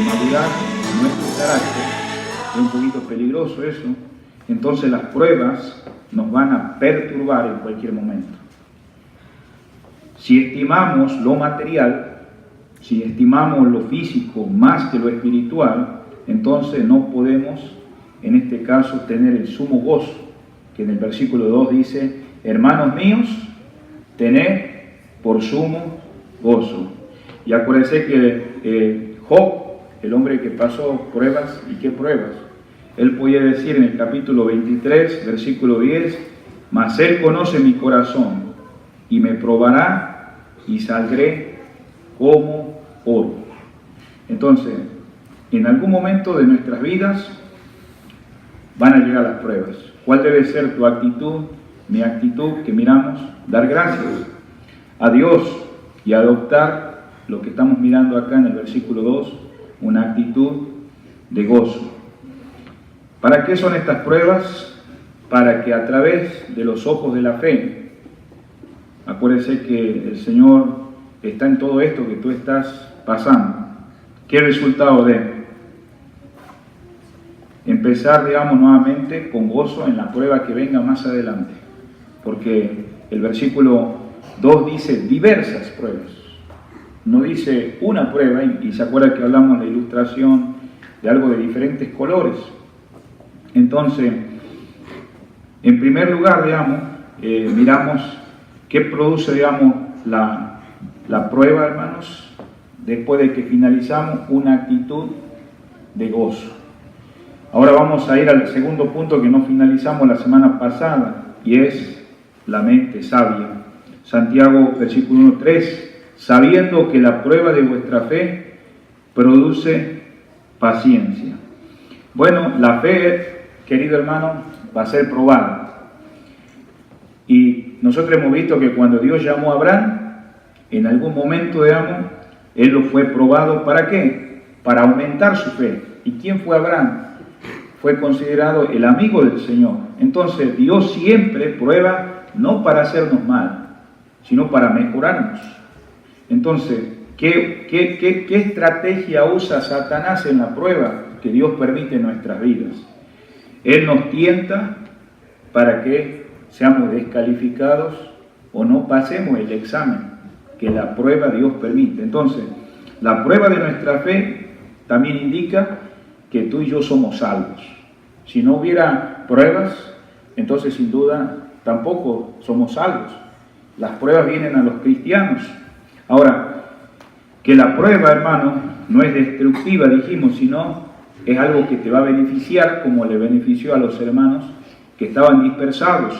madurar nuestro carácter. Es un poquito peligroso eso. Entonces las pruebas nos van a perturbar en cualquier momento. Si estimamos lo material, si estimamos lo físico más que lo espiritual, entonces no podemos, en este caso, tener el sumo gozo, que en el versículo 2 dice: hermanos míos, tened por sumo gozo. Y acuérdense que Job, el hombre que pasó pruebas, ¿y qué pruebas? Él podía decir en el capítulo 23, versículo 10, mas él conoce mi corazón y me probará y saldré como oro. Entonces, en algún momento de nuestras vidas van a llegar las pruebas. ¿Cuál debe ser tu actitud? Mi actitud que miramos, dar gracias a Dios y adoptar lo que estamos mirando acá en el versículo 2, una actitud de gozo. ¿Para qué son estas pruebas? Para que a través de los ojos de la fe, acuérdense que el Señor está en todo esto que tú estás pasando. ¿Qué resultado de empezar, digamos, nuevamente con gozo en la prueba que venga más adelante? Porque el versículo 2 dice diversas pruebas. No dice una prueba, y se acuerda que hablamos de la ilustración de algo de diferentes colores. Entonces, en primer lugar, digamos, miramos qué produce, digamos, la prueba, hermanos, después de que finalizamos una actitud de gozo. Ahora vamos a ir al segundo punto que no finalizamos la semana pasada, y es la mente sabia. Santiago, versículo 1:3, sabiendo que la prueba de vuestra fe produce paciencia. Bueno, la fe, querido hermano, va a ser probada. Y nosotros hemos visto que cuando Dios llamó a Abraham, en algún momento, digamos, él lo fue probado. ¿Para qué? Para aumentar su fe. ¿Y quién fue Abraham? Fue considerado el amigo del Señor. Entonces Dios siempre prueba no para hacernos mal, sino para mejorarnos. Entonces, ¿qué estrategia usa Satanás en la prueba que Dios permite en nuestras vidas? Él nos tienta para que seamos descalificados o no pasemos el examen que la prueba Dios permite. Entonces, la prueba de nuestra fe también indica que tú y yo somos salvos. Si no hubiera pruebas, entonces sin duda tampoco somos salvos. Las pruebas vienen a los cristianos. Ahora, que la prueba, hermano, no es destructiva, dijimos, sino es algo que te va a beneficiar, como le benefició a los hermanos que estaban dispersados.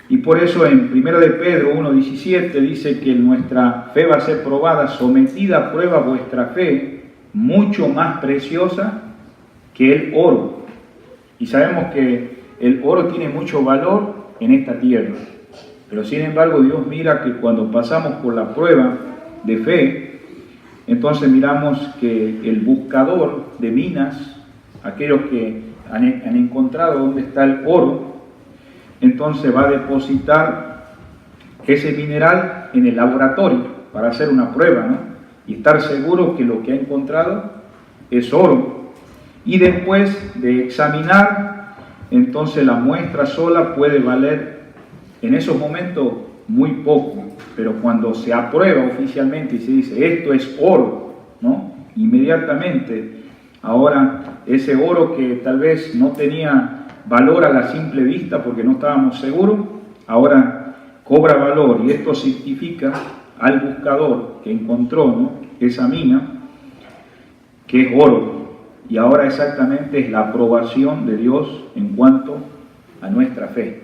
Y por eso en 1 de Pedro 1:17 dice que nuestra fe va a ser probada, sometida a prueba vuestra fe, mucho más preciosa que el oro. Y sabemos que el oro tiene mucho valor en esta tierra. Pero sin embargo Dios mira que cuando pasamos por la prueba de fe, entonces miramos que el buscador de minas, aquellos que han encontrado dónde está el oro, entonces va a depositar ese mineral en el laboratorio para hacer una prueba, ¿no? Y estar seguro que lo que ha encontrado es oro. Y después de examinar, entonces la muestra sola puede valer en esos momentos muy poco, pero cuando se aprueba oficialmente y se dice esto es oro, ¿no? Inmediatamente, ahora ese oro que tal vez no tenía valor a la simple vista porque no estábamos seguros, ahora cobra valor, y esto significa al buscador que encontró, ¿no?, esa mina, que es oro. Y ahora exactamente es la aprobación de Dios en cuanto a nuestra fe.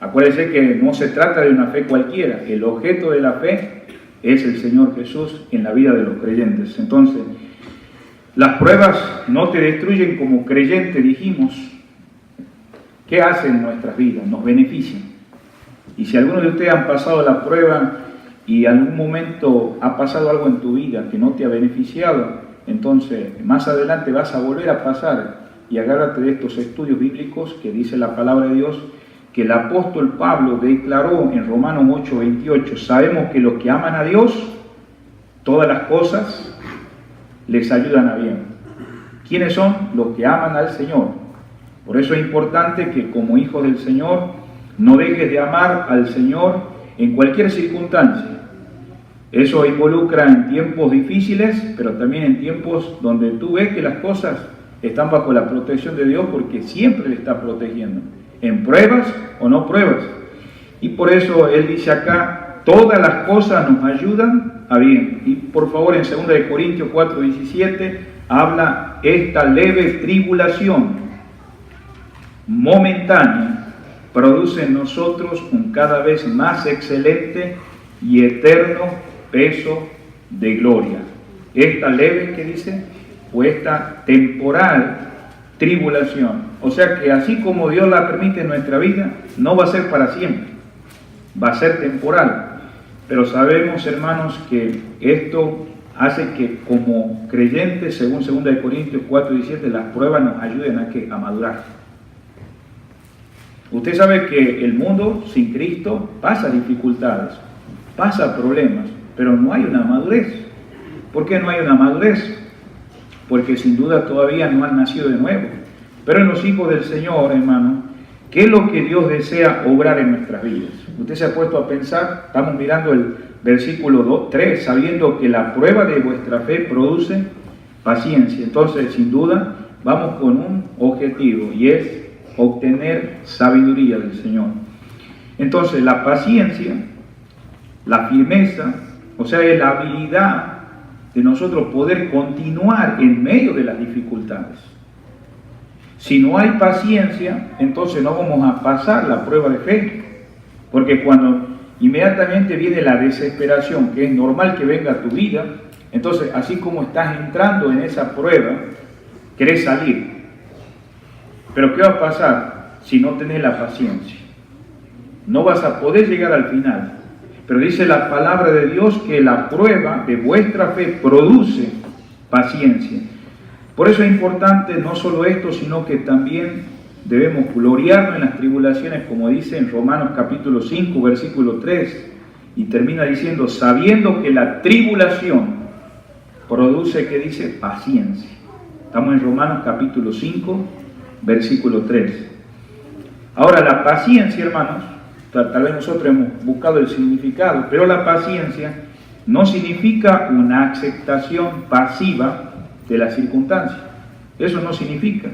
Acuérdense que no se trata de una fe cualquiera, el objeto de la fe es el Señor Jesús en la vida de los creyentes. Entonces, las pruebas no te destruyen como creyente, dijimos. ¿Qué hacen en nuestras vidas? Nos benefician. Y si algunos de ustedes han pasado la prueba y en algún momento ha pasado algo en tu vida que no te ha beneficiado, entonces más adelante vas a volver a pasar. Y agárrate de estos estudios bíblicos que dice la palabra de Dios, que el apóstol Pablo declaró en Romanos 8:28, sabemos que los que aman a Dios, todas las cosas les ayudan a bien. ¿Quiénes son? Los que aman al Señor. Por eso es importante que como hijos del Señor no dejes de amar al Señor en cualquier circunstancia. Eso involucra en tiempos difíciles, pero también en tiempos donde tú ves que las cosas están bajo la protección de Dios, porque siempre le está protegiendo, en pruebas o no pruebas. Y por eso Él dice acá, todas las cosas nos ayudan a bien. Y por favor en 2 Corintios 4:17 habla esta leve tribulación momentánea produce en nosotros un cada vez más excelente y eterno peso de gloria. Esta leve, que dice, o esta temporal tribulación. O sea que así como Dios la permite en nuestra vida, no va a ser para siempre, va a ser temporal. Pero sabemos, hermanos, que esto hace que como creyentes, según 2 Corintios 4:17, las pruebas nos ayuden a madurar. Usted sabe que el mundo sin Cristo pasa dificultades, pasa problemas, pero no hay una madurez. ¿Por qué no hay una madurez? Porque sin duda todavía no han nacido de nuevo. Pero en los hijos del Señor, hermano, ¿qué es lo que Dios desea obrar en nuestras vidas? Usted se ha puesto a pensar, estamos mirando el versículo 3, sabiendo que la prueba de vuestra fe produce paciencia. Entonces, sin duda, vamos con un objetivo, y es obtener sabiduría del Señor. Entonces, la paciencia, la firmeza, o sea, es la habilidad de nosotros poder continuar en medio de las dificultades. Si no hay paciencia, entonces no vamos a pasar la prueba de fe, porque cuando inmediatamente viene la desesperación, que es normal que venga a tu vida, entonces así como estás entrando en esa prueba, querés salir. Pero ¿qué va a pasar si no tenés la paciencia? No vas a poder llegar al final. Pero dice la palabra de Dios que la prueba de vuestra fe produce paciencia. Por eso es importante no solo esto, sino que también debemos gloriarnos en las tribulaciones, como dice en Romanos capítulo 5, versículo 3, y termina diciendo, sabiendo que la tribulación produce, ¿qué dice? Paciencia. Estamos en Romanos capítulo 5, versículo 3. Ahora, la paciencia, hermanos, tal vez nosotros hemos buscado el significado, pero la paciencia no significa una aceptación pasiva de las circunstancias. Eso no significa.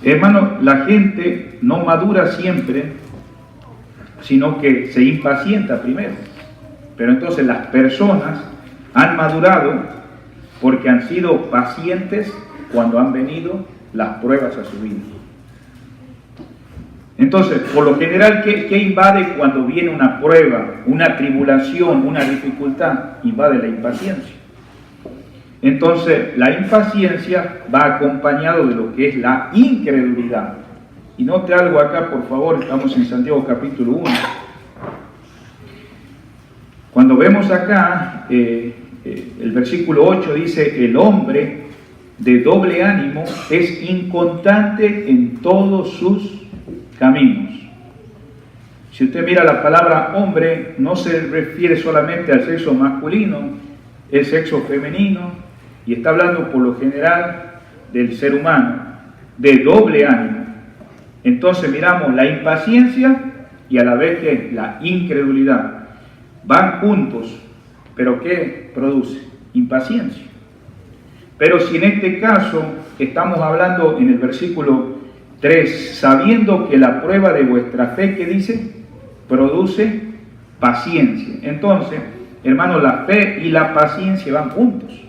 Hermano, la gente no madura siempre, sino que se impacienta primero. Pero entonces las personas han madurado porque han sido pacientes cuando han venido las pruebas a su vida. Entonces, por lo general, ¿qué invade cuando viene una prueba, una tribulación, una dificultad? Invade la impaciencia. Entonces, la impaciencia va acompañado de lo que es la incredulidad. Y note algo acá, por favor, estamos en Santiago capítulo 1. Cuando vemos acá, el versículo 8 dice, el hombre de doble ánimo es inconstante en todos sus caminos. Si usted mira la palabra hombre, no se refiere solamente al sexo masculino, el sexo femenino, y está hablando por lo general del ser humano, de doble ánimo. Entonces miramos la impaciencia y a la vez que la incredulidad. Van juntos, pero ¿qué produce? Impaciencia. Pero si en este caso estamos hablando en el versículo 3, sabiendo que la prueba de vuestra fe, ¿qué dice? Produce paciencia. Entonces, hermanos, la fe y la paciencia van juntos.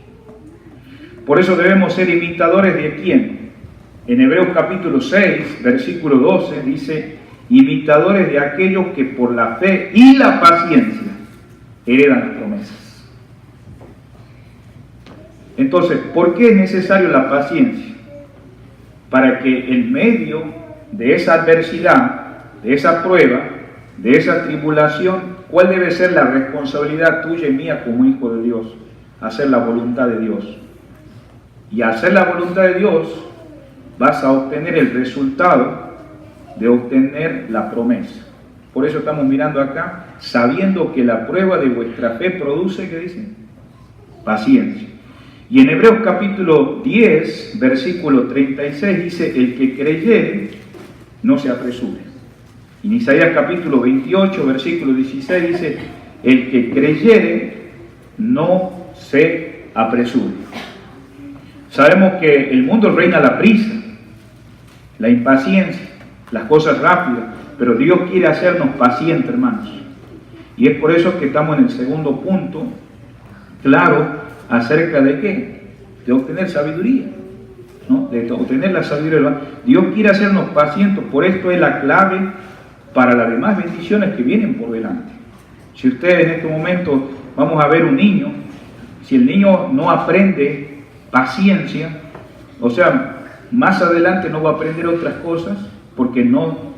Por eso debemos ser imitadores de ¿quién? En Hebreos capítulo 6, versículo 12, dice, imitadores de aquellos que por la fe y la paciencia heredan las promesas. Entonces, ¿por qué es necesario la paciencia? Para que en medio de esa adversidad, de esa prueba, de esa tribulación, ¿cuál debe ser la responsabilidad tuya y mía como hijo de Dios? Hacer la voluntad de Dios. Y al hacer la voluntad de Dios, vas a obtener el resultado de obtener la promesa. Por eso estamos mirando acá, sabiendo que la prueba de vuestra fe produce, ¿qué dice? Paciencia. Y en Hebreos capítulo 10, versículo 36 dice, el que creyere, no se apresure. En Isaías capítulo 28, versículo 16 dice, el que creyere, no se apresure. Sabemos que el mundo reina la prisa, la impaciencia, las cosas rápidas, pero Dios quiere hacernos pacientes, hermanos. Y es por eso que estamos en el segundo punto, claro, acerca de qué, de obtener sabiduría, ¿no? De obtener la sabiduría. Dios quiere hacernos pacientes, por esto es la clave para las demás bendiciones que vienen por delante. Si ustedes en este momento vamos a ver un niño, si el niño no aprende paciencia, o sea, más adelante no va a aprender otras cosas porque no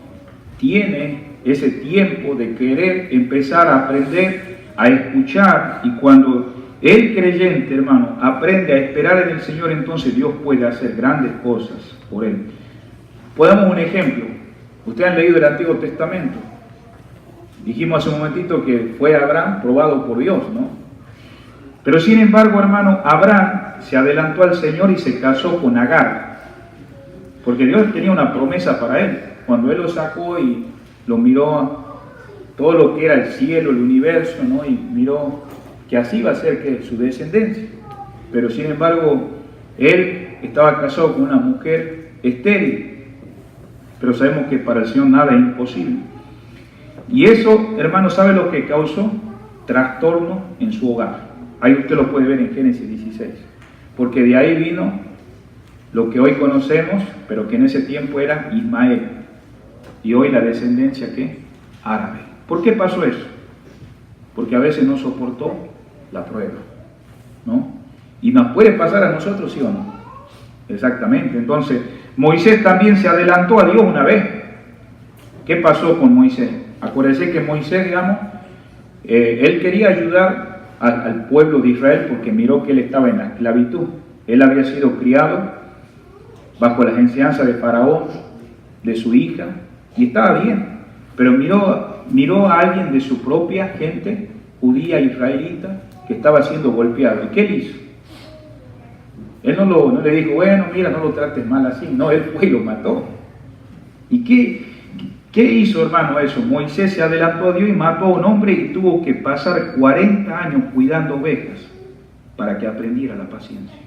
tiene ese tiempo de querer empezar a aprender, a escuchar, y cuando el creyente, hermano, aprende a esperar en el Señor, entonces Dios puede hacer grandes cosas por él. Podamos un ejemplo. Ustedes han leído el Antiguo Testamento. Dijimos hace un momentito que fue Abraham probado por Dios, ¿no? Pero sin embargo, hermano, Abraham se adelantó al Señor y se casó con Agar, porque Dios tenía una promesa para él. Cuando él lo sacó y lo miró, todo lo que era el cielo, el universo, ¿no? Y miró que así iba a ser que su descendencia. Pero sin embargo, él estaba casado con una mujer estéril. Pero sabemos que para el Señor nada es imposible. Y eso, hermano, ¿sabe lo que causó? Trastorno en su hogar. Ahí usted lo puede ver en Génesis 16. Porque de ahí vino lo que hoy conocemos, pero que en ese tiempo era Ismael. Y hoy la descendencia, ¿qué? Árabe. ¿Por qué pasó eso? Porque a veces no soportó la prueba, ¿no? Y nos puede pasar a nosotros, ¿sí o no? Exactamente. Entonces, Moisés también se adelantó a Dios una vez. ¿Qué pasó con Moisés? Acuérdense que Moisés, digamos, él quería ayudar al pueblo de Israel porque miró que él estaba en la esclavitud. Él había sido criado bajo las enseñanzas de Faraón, de su hija, y estaba bien. Pero miró a alguien de su propia gente, judía, israelita, que estaba siendo golpeado. ¿Y qué él hizo? Él no le dijo, bueno, mira, no lo trates mal así. No, él fue y lo mató. ¿Y qué hizo, hermano, eso? Moisés se adelantó a Dios y mató a un hombre y tuvo que pasar 40 años cuidando ovejas para que aprendiera la paciencia.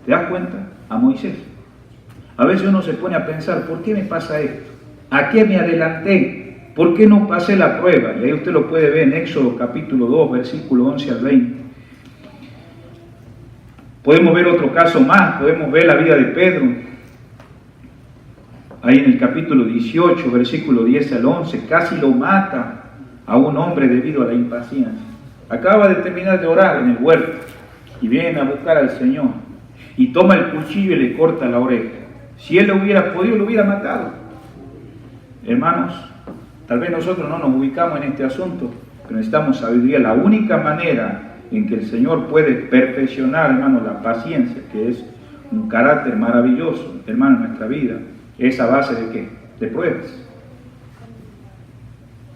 ¿Te das cuenta? A Moisés. A veces uno se pone a pensar, ¿por qué me pasa esto? ¿A qué me adelanté? ¿Por qué no pasé la prueba? Y ahí usted lo puede ver en Éxodo capítulo 2, versículo 11 al 20. Podemos ver otro caso más, podemos ver la vida de Pedro. Ahí en el capítulo 18, versículo 10 al 11, casi lo mata a un hombre debido a la impaciencia. Acaba de terminar de orar en el huerto y viene a buscar al Señor y toma el cuchillo y le corta la oreja. Si él lo hubiera podido, lo hubiera matado. Hermanos, tal vez nosotros no nos ubicamos en este asunto, pero necesitamos sabiduría. La única manera en que el Señor puede perfeccionar, hermano, la paciencia, que es un carácter maravilloso, hermano, en nuestra vida, es a base de ¿qué? De pruebas.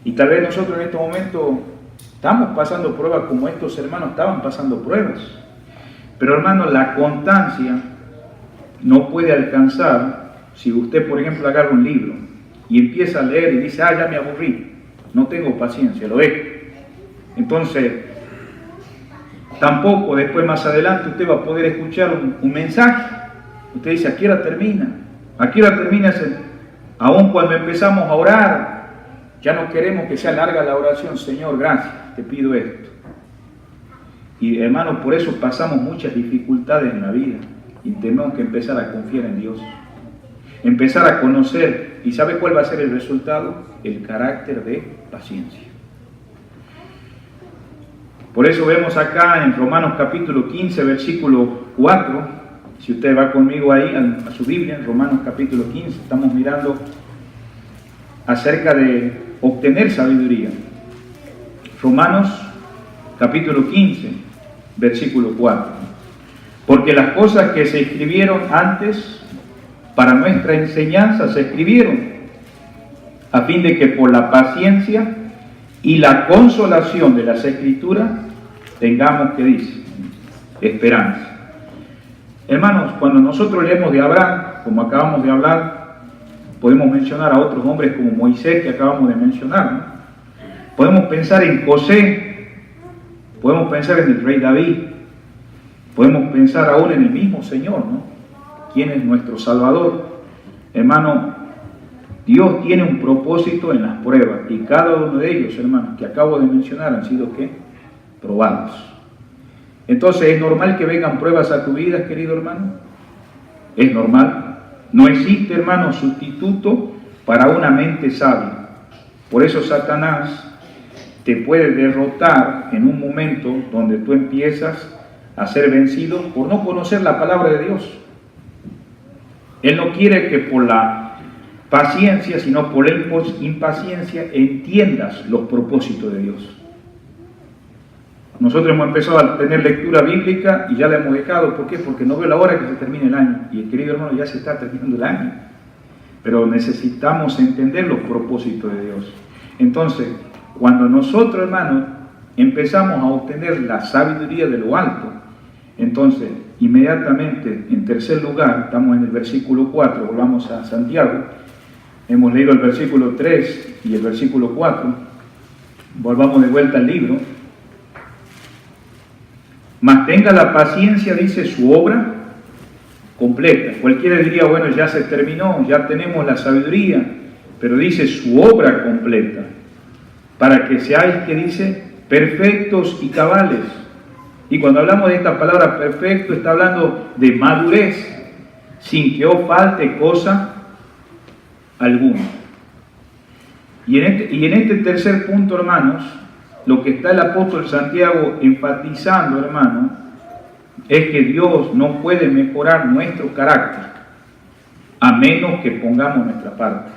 Y tal vez nosotros en este momento estamos pasando pruebas como estos hermanos estaban pasando pruebas. Pero, hermano, la constancia no puede alcanzar si usted, por ejemplo, agarra un libro y empieza a leer y dice, ya me aburrí, no tengo paciencia, lo dejo. Entonces, tampoco después más adelante usted va a poder escuchar un mensaje. Usted dice, ¿a qué hora termina? ¿A qué hora termina? Aún cuando empezamos a orar, ya no queremos que sea larga la oración. Señor, gracias, te pido esto. Y hermanos, por eso pasamos muchas dificultades en la vida y tenemos que empezar a confiar en Dios. Empezar a conocer. ¿Y sabe cuál va a ser el resultado? El carácter de paciencia. Por eso vemos acá en Romanos capítulo 15, versículo 4, si usted va conmigo ahí a su Biblia, en Romanos capítulo 15, estamos mirando acerca de obtener sabiduría. Romanos capítulo 15, versículo 4. Porque las cosas que se escribieron antes para nuestra enseñanza se escribieron, a fin de que por la paciencia y la consolación de las Escrituras tengamos, ¿qué dice? Esperanza. Hermanos, cuando nosotros leemos de Abraham, como acabamos de hablar, podemos mencionar a otros hombres como Moisés, que acabamos de mencionar, ¿no? Podemos pensar en José, podemos pensar en el rey David, podemos pensar aún en el mismo Señor, ¿no? ¿Quién es nuestro Salvador? Hermano, Dios tiene un propósito en las pruebas, y cada uno de ellos, hermanos, que acabo de mencionar, han sido, ¿qué? Probados. Entonces, ¿es normal que vengan pruebas a tu vida, querido hermano? Es normal. No existe, hermano, sustituto para una mente sabia. Por eso Satanás te puede derrotar en un momento donde tú empiezas a ser vencido por no conocer la palabra de Dios. Él no quiere que por la paciencia, sino por la impaciencia entiendas los propósitos de Dios. Nosotros hemos empezado a tener lectura bíblica y ya la hemos dejado. ¿Por qué? Porque no veo la hora que se termine el año. Y el querido hermano, ya se está terminando el año. Pero necesitamos entender los propósitos de Dios. Entonces, cuando nosotros, hermanos, empezamos a obtener la sabiduría de lo alto, entonces, inmediatamente, en tercer lugar, estamos en el versículo 4, volvamos a Santiago. Hemos leído el versículo 3 y el versículo 4. Volvamos de vuelta al libro. Mas tenga la paciencia, dice, su obra completa. Cualquiera diría, bueno, ya se terminó, ya tenemos la sabiduría, pero dice su obra completa, para que seáis, que dice, perfectos y cabales. Y cuando hablamos de esta palabra perfecto, está hablando de madurez, sin que os falte cosa alguna. Y en este tercer punto, hermanos, lo que está el apóstol Santiago enfatizando, hermano, es que Dios no puede mejorar nuestro carácter a menos que pongamos nuestra parte.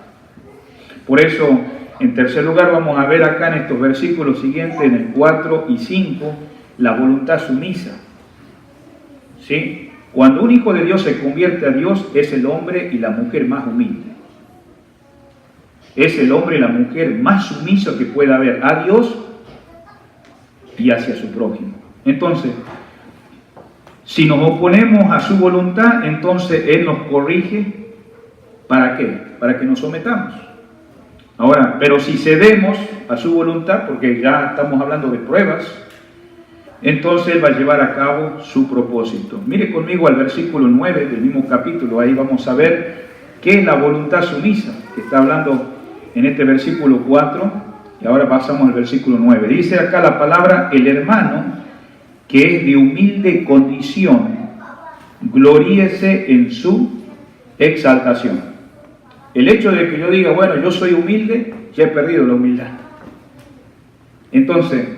Por eso, en tercer lugar, vamos a ver acá en estos versículos siguientes, en el 4 y 5, la voluntad sumisa. ¿Sí? Cuando un hijo de Dios se convierte a Dios, es el hombre y la mujer más humilde. Es el hombre y la mujer más sumiso que pueda haber a Dios y hacia su prójimo. Entonces, si nos oponemos a su voluntad, entonces Él nos corrige. ¿Para qué? Para que nos sometamos. Ahora, pero si cedemos a su voluntad, porque ya estamos hablando de pruebas, entonces Él va a llevar a cabo su propósito. Mire conmigo al versículo 9 del mismo capítulo, ahí vamos a ver qué es la voluntad sumisa, que está hablando en este versículo 4. Y ahora pasamos al versículo 9. Dice acá la palabra, el hermano que es de humilde condición, gloríese en su exaltación. El hecho de que yo diga, bueno, yo soy humilde, ya he perdido la humildad. Entonces,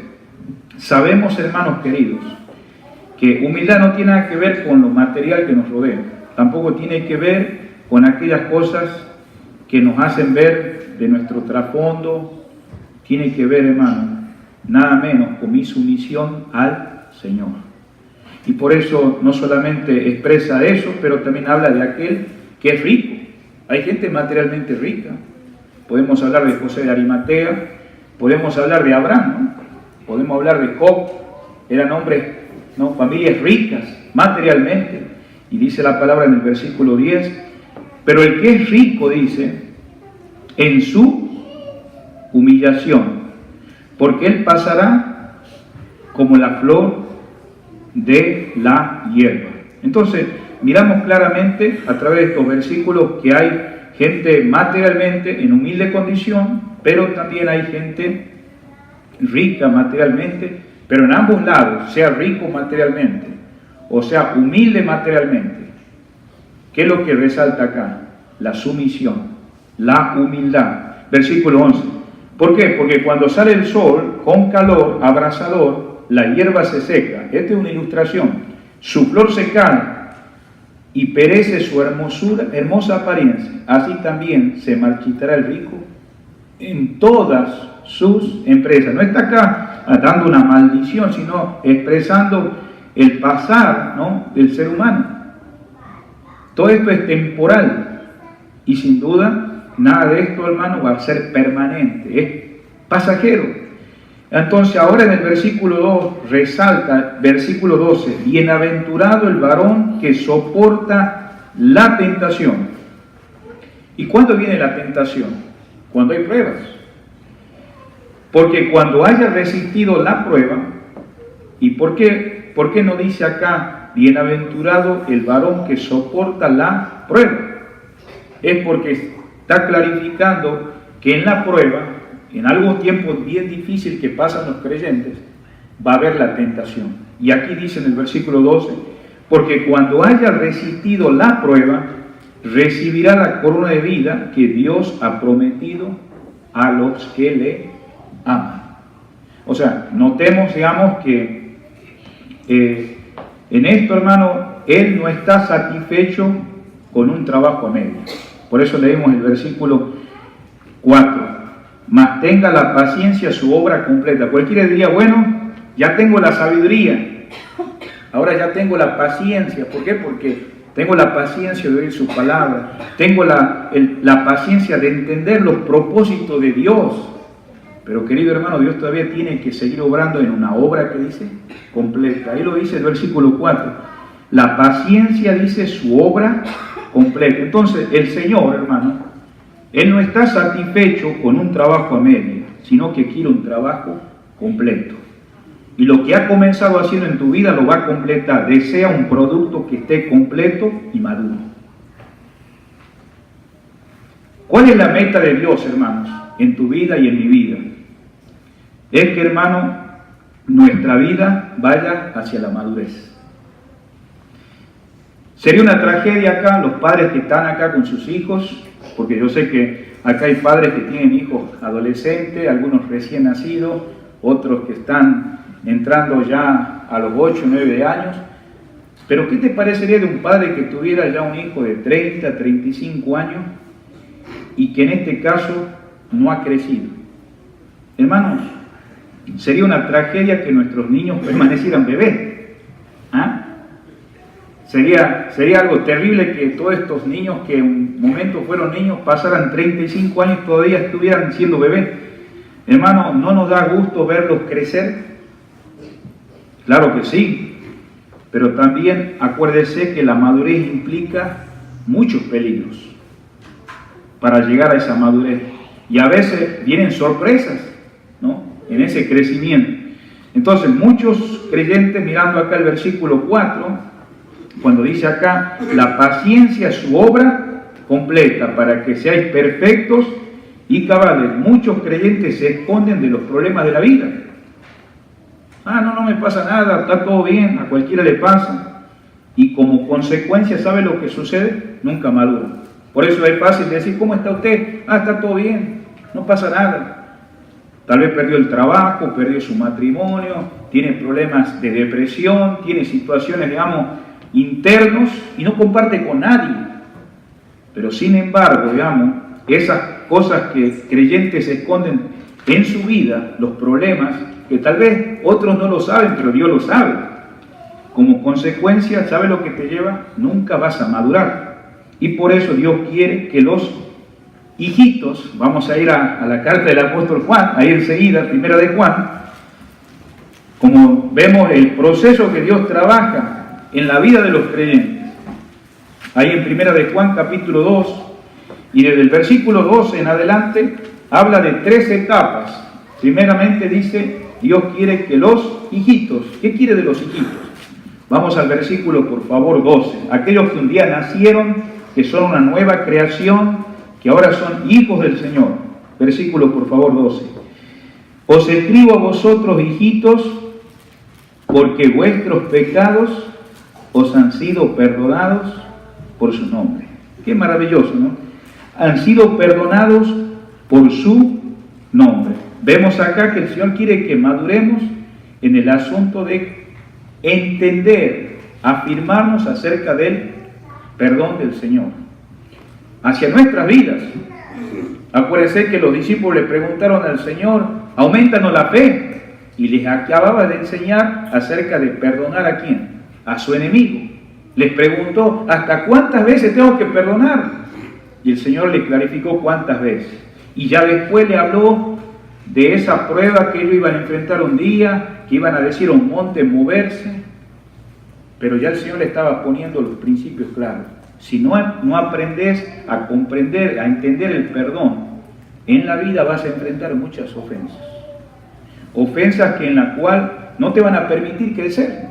sabemos, hermanos queridos, que humildad no tiene nada que ver con lo material que nos rodea. Tampoco tiene que ver con aquellas cosas que nos hacen ver de nuestro trasfondo. Tiene que ver, hermano, nada menos con mi sumisión al Señor. Y por eso no solamente expresa eso, pero también habla de aquel que es rico. Hay gente materialmente rica. Podemos hablar de José de Arimatea, podemos hablar de Abraham, ¿no? Podemos hablar de Job. Eran hombres, ¿no? Familias ricas materialmente. Y dice la palabra en el versículo 10, pero el que es rico, dice, en su humillación, porque él pasará como la flor de la hierba. Entonces, miramos claramente a través de estos versículos que hay gente materialmente en humilde condición, pero también hay gente rica materialmente, pero en ambos lados, sea rico materialmente o sea humilde materialmente. ¿Qué es lo que resalta acá? La sumisión, la humildad. Versículo 11. ¿Por qué? Porque cuando sale el sol con calor abrasador, la hierba se seca. Esta es una ilustración. Su flor se cae y perece su hermosa apariencia. Así también se marchitará el rico en todas sus empresas. No está acá dando una maldición, sino expresando el pasar, ¿no?, del ser humano. Todo esto es temporal y sin duda nada de esto, hermano, va a ser permanente, es pasajero. Entonces ahora en el versículo 2 resalta, versículo 12, bienaventurado el varón que soporta la tentación. ¿Y cuándo viene la tentación? Cuando hay pruebas. Porque cuando haya resistido la prueba, ¿y por qué no dice acá, bienaventurado el varón que soporta la prueba? Es porque está clarificando que en la prueba, en algún tiempo bien difícil que pasan los creyentes, va a haber la tentación. Y aquí dice en el versículo 12, porque cuando haya resistido la prueba, recibirá la corona de vida que Dios ha prometido a los que le aman. O sea, notemos, digamos, que en esto, hermano, Él no está satisfecho con un trabajo a medio. Por eso leemos el versículo 4. Mas tenga la paciencia su obra completa. Cualquiera diría, bueno, ya tengo la sabiduría, ahora ya tengo la paciencia. ¿Por qué? Porque tengo la paciencia de oír su palabra, tengo la paciencia de entender los propósitos de Dios. Pero querido hermano, Dios todavía tiene que seguir obrando en una obra que dice completa. Ahí lo dice el versículo 4. La paciencia dice su obra completa. Entonces el Señor, hermano, Él no está satisfecho con un trabajo a media, sino que quiere un trabajo completo. Y lo que ha comenzado haciendo en tu vida lo va a completar. Desea un producto que esté completo y maduro. ¿Cuál es la meta de Dios, hermanos, en tu vida y en mi vida? Es que, hermano, nuestra vida vaya hacia la madurez. Sería una tragedia acá, los padres que están acá con sus hijos, porque yo sé que acá hay padres que tienen hijos adolescentes, algunos recién nacidos, otros que están entrando ya a los 8 o 9 años. Pero ¿qué te parecería de un padre que tuviera ya un hijo de 30, 35 años y que en este caso no ha crecido? Hermanos, sería una tragedia que nuestros niños permanecieran bebés. ¿Ah? Sería algo terrible que todos estos niños que en un momento fueron niños pasaran 35 años y todavía estuvieran siendo bebés. Hermano, ¿no nos da gusto verlos crecer? Claro que sí, pero también acuérdese que la madurez implica muchos peligros para llegar a esa madurez. Y a veces vienen sorpresas, ¿no?, en ese crecimiento. Entonces, muchos creyentes, mirando acá el versículo 4, cuando dice acá, la paciencia es su obra completa para que seáis perfectos y cabales. Muchos creyentes se esconden de los problemas de la vida. No me pasa nada, está todo bien, a cualquiera le pasa. Y como consecuencia, ¿sabe lo que sucede? Nunca madura. Por eso es fácil decir, ¿cómo está usted? Está todo bien, no pasa nada. Tal vez perdió el trabajo, perdió su matrimonio, tiene problemas de depresión, tiene situaciones, digamos, internos y no comparte con nadie. Pero sin embargo, digamos, esas cosas que creyentes esconden en su vida, los problemas, que tal vez otros no lo saben, pero Dios lo sabe. Como consecuencia, ¿sabe lo que te lleva? Nunca vas a madurar. Y por eso Dios quiere que los hijitos, vamos a ir a la carta del apóstol Juan, ahí enseguida, primera de Juan, como vemos el proceso que Dios trabaja en la vida de los creyentes. Ahí en primera de Juan capítulo 2, y desde el versículo 12 en adelante, habla de 3 etapas. Primeramente dice, Dios quiere que los hijitos, ¿qué quiere de los hijitos? Vamos al versículo, por favor, 12. Aquellos que un día nacieron, que son una nueva creación, que ahora son hijos del Señor. Versículo, por favor, 12. Os escribo a vosotros, hijitos, porque vuestros pecados os han sido perdonados por su nombre. Qué maravilloso, ¿no? Han sido perdonados por su nombre. Vemos acá que el Señor quiere que maduremos en el asunto de entender, afirmarnos acerca del perdón del Señor hacia nuestras vidas. Acuérdense que los discípulos le preguntaron al Señor, aumentanos la fe, y les acababa de enseñar acerca de perdonar a quién, a su enemigo. Les preguntó, ¿hasta cuántas veces tengo que perdonar? Y el Señor le clarificó cuántas veces. Y ya después le habló de esa prueba que ellos iban a enfrentar un día, que iban a decir a un monte moverse, pero ya el Señor le estaba poniendo los principios claros. Si no aprendes a comprender, a entender el perdón, en la vida vas a enfrentar muchas ofensas. Ofensas que en la cual no te van a permitir crecer.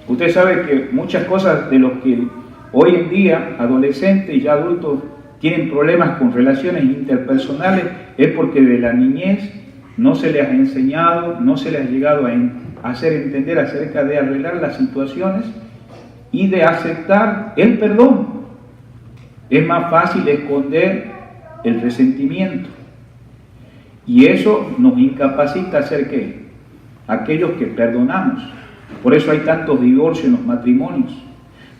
Usted sabe que muchas cosas de los que hoy en día, adolescentes y ya adultos, tienen problemas con relaciones interpersonales, es porque de la niñez no se les ha enseñado, no se les ha llegado a hacer entender acerca de arreglar las situaciones y de aceptar el perdón. Es más fácil esconder el resentimiento. Y eso nos incapacita a ser ¿qué? Aquellos que perdonamos. Por eso hay tantos divorcios en los matrimonios.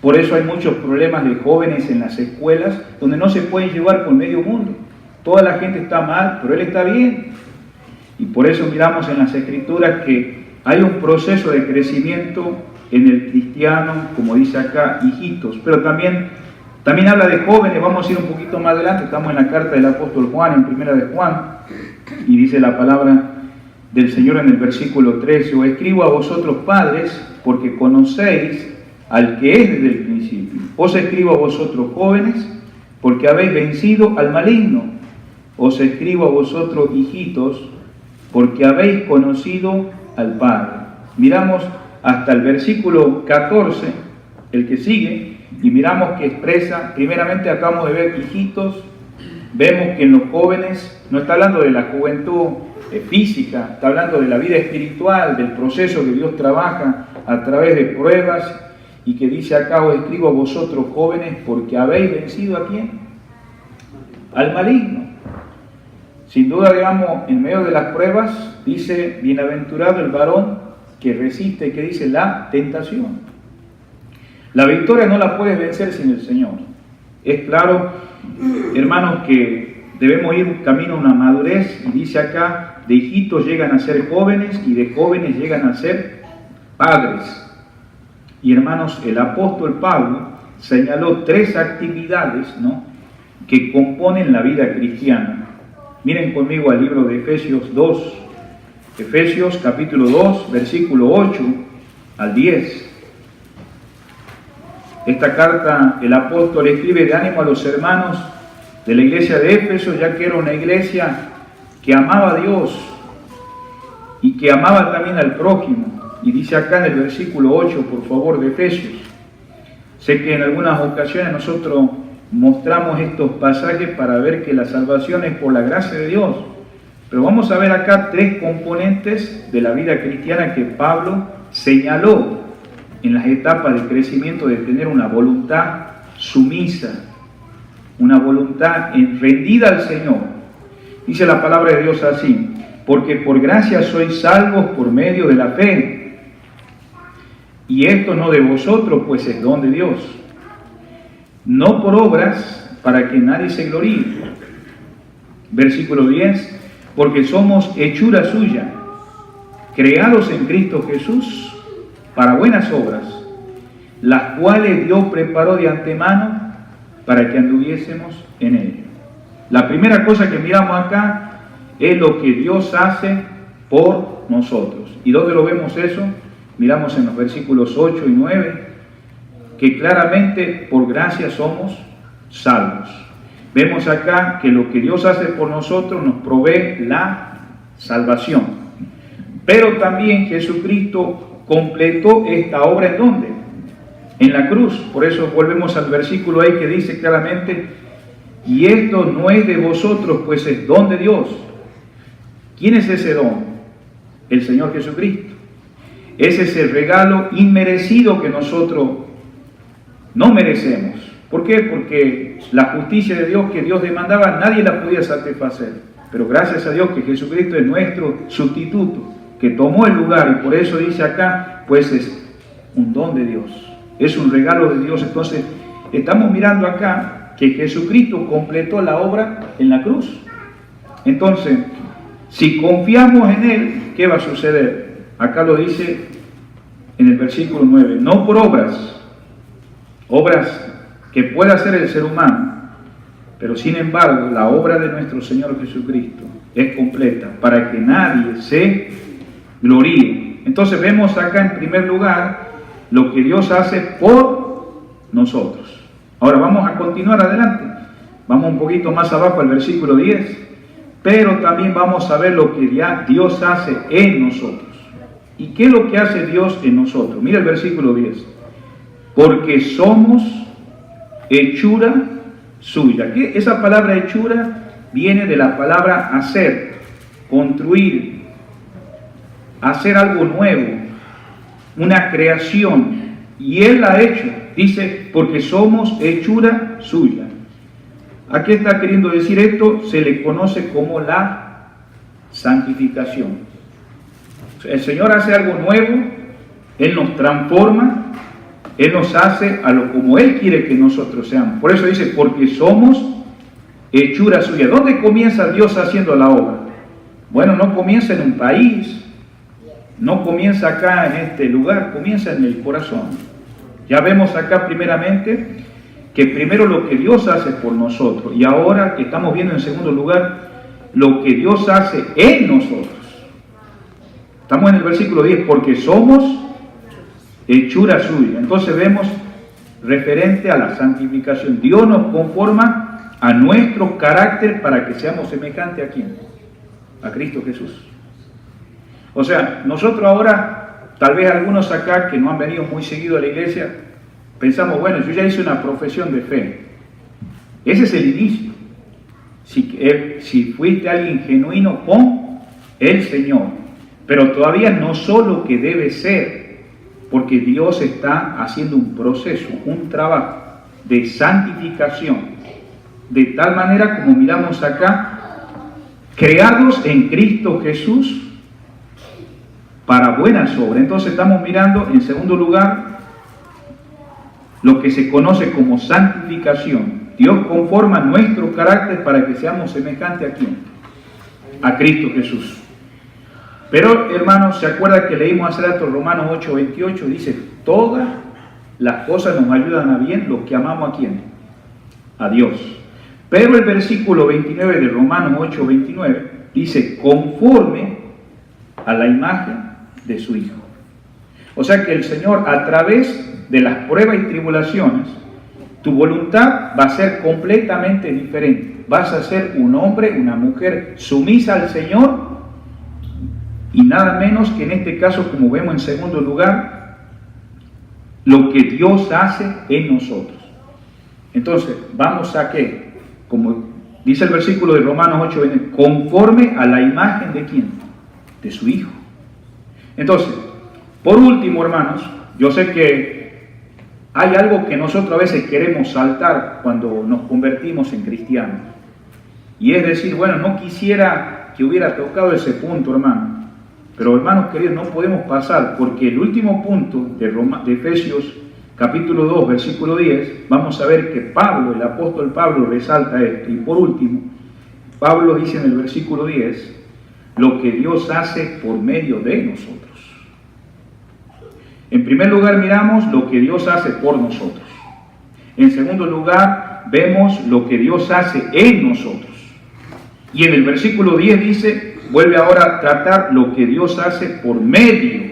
Por eso hay muchos problemas de jóvenes en las escuelas donde no se pueden llevar con medio mundo. Toda la gente está mal, pero él está bien. Y por eso miramos en las Escrituras que hay un proceso de crecimiento en el cristiano, como dice acá, hijitos. Pero también habla de jóvenes. Vamos a ir un poquito más adelante. Estamos en la carta del apóstol Juan, en primera de Juan. Y dice la palabra del Señor en el versículo 13: os escribo a vosotros padres, porque conocéis al que es desde el principio. Os escribo a vosotros jóvenes, porque habéis vencido al maligno. Os escribo a vosotros hijitos, porque habéis conocido al Padre. Miramos hasta el versículo 14, el que sigue, y miramos que expresa, primeramente acabamos de ver hijitos, vemos que en los jóvenes, no está hablando de la juventud física, está hablando de la vida espiritual, del proceso que Dios trabaja a través de pruebas, y que dice acá: os escribo a vosotros jóvenes, porque habéis vencido ¿a quién? Al maligno. Sin duda, digamos, en medio de las pruebas, dice: bienaventurado el varón que resiste, que dice la tentación. La victoria no la puedes vencer sin el Señor. Es claro, hermanos, que debemos ir camino a una madurez, y dice acá: de hijitos llegan a ser jóvenes, y de jóvenes llegan a ser padres. Y hermanos, el apóstol Pablo señaló 3 actividades, ¿no?, que componen la vida cristiana. Miren conmigo al libro de Efesios 2, Efesios capítulo 2, versículo 8 al 10. Esta carta el apóstol escribe de ánimo a los hermanos de la iglesia de Éfeso, ya que era una iglesia que amaba a Dios y que amaba también al prójimo. Y dice acá en el versículo 8, por favor, de Efesios. Sé que en algunas ocasiones nosotros mostramos estos pasajes para ver que la salvación es por la gracia de Dios. Pero vamos a ver acá 3 componentes de la vida cristiana que Pablo señaló en las etapas de crecimiento, de tener una voluntad sumisa, una voluntad rendida al Señor. Dice la palabra de Dios así: porque por gracia sois salvos por medio de la fe. Y esto no de vosotros, pues es don de Dios. No por obras, para que nadie se gloríe. Versículo 10. Porque somos hechura suya, creados en Cristo Jesús para buenas obras, las cuales Dios preparó de antemano para que anduviésemos en ello. La primera cosa que miramos acá es lo que Dios hace por nosotros. ¿Y dónde lo vemos eso? Miramos en los versículos 8 y 9, que claramente por gracia somos salvos. Vemos acá que lo que Dios hace por nosotros nos provee la salvación. Pero también Jesucristo completó esta obra ¿en dónde? En la cruz. Por eso volvemos al versículo ahí que dice claramente: y esto no es de vosotros, pues es don de Dios. ¿Quién es ese don? El Señor Jesucristo. Ese es el regalo inmerecido que nosotros no merecemos. ¿Por qué? Porque la justicia de Dios que Dios demandaba, nadie la podía satisfacer. Pero gracias a Dios que Jesucristo es nuestro sustituto, que tomó el lugar, y por eso dice acá, pues es un don de Dios. Es un regalo de Dios. Entonces, estamos mirando acá que Jesucristo completó la obra en la cruz. Entonces, si confiamos en Él, ¿qué va a suceder? Acá lo dice en el versículo 9, no por obras que pueda hacer el ser humano, pero sin embargo la obra de nuestro Señor Jesucristo es completa, para que nadie se gloríe. Entonces vemos acá en primer lugar lo que Dios hace por nosotros. Ahora vamos a continuar adelante. Vamos un poquito más abajo al versículo 10. Pero también vamos a ver lo que ya Dios hace en nosotros. ¿Y qué es lo que hace Dios en nosotros? Mira el versículo 10. Porque somos hechura suya. Esa palabra hechura viene de la palabra hacer, construir, hacer algo nuevo, una creación. Y Él la ha hecho. Dice, porque somos hechura suya. ¿A qué está queriendo decir esto? Se le conoce como la santificación. El Señor hace algo nuevo, Él nos transforma, Él nos hace a lo como Él quiere que nosotros seamos. Por eso dice, porque somos hechura suya. ¿Dónde comienza Dios haciendo la obra? Bueno, no comienza en un país, no comienza acá en este lugar, comienza en el corazón. Ya vemos acá primeramente que primero lo que Dios hace por nosotros, y ahora estamos viendo en segundo lugar lo que Dios hace en nosotros. Estamos en el versículo 10, porque somos hechura suya. Entonces vemos referente a la santificación. Dios nos conforma a nuestro carácter para que seamos semejantes a ¿quién? A Cristo Jesús. O sea, nosotros ahora, tal vez algunos acá que no han venido muy seguido a la iglesia, pensamos, bueno, yo ya hice una profesión de fe. Ese es el inicio. Si fuiste alguien genuino con el Señor. Pero todavía no sos lo que debe ser, porque Dios está haciendo un proceso, un trabajo de santificación. De tal manera, como miramos acá, creados en Cristo Jesús para buenas obras. Entonces estamos mirando, en segundo lugar, lo que se conoce como santificación. Dios conforma nuestro carácter para que seamos semejantes a ¿quién? A Cristo Jesús. Pero, hermanos, ¿se acuerda que leímos hace rato Romanos 8:28? Dice, todas las cosas nos ayudan a bien los que amamos a ¿quién? A Dios. Pero el versículo 29 de Romanos 8:29 dice, conforme a la imagen de su Hijo. O sea que el Señor, a través de las pruebas y tribulaciones, tu voluntad va a ser completamente diferente. Vas a ser un hombre, una mujer sumisa al Señor, y nada menos que en este caso, como vemos en segundo lugar, lo que Dios hace en nosotros. Entonces, vamos a qué, como dice el versículo de Romanos 8, conforme a la imagen de ¿quién? De su Hijo. Entonces, por último, hermanos, yo sé que hay algo que nosotros a veces queremos saltar cuando nos convertimos en cristianos. Y es decir, bueno, no quisiera que hubiera tocado ese punto, hermano. Pero, hermanos queridos, no podemos pasar, porque el último punto de Efesios capítulo 2, versículo 10, vamos a ver que Pablo, el apóstol Pablo, resalta esto. Y por último, Pablo dice en el versículo 10, lo que Dios hace por medio de nosotros. En primer lugar, miramos lo que Dios hace por nosotros. En segundo lugar, vemos lo que Dios hace en nosotros. Y en el versículo 10 dice, vuelve ahora a tratar lo que Dios hace por medio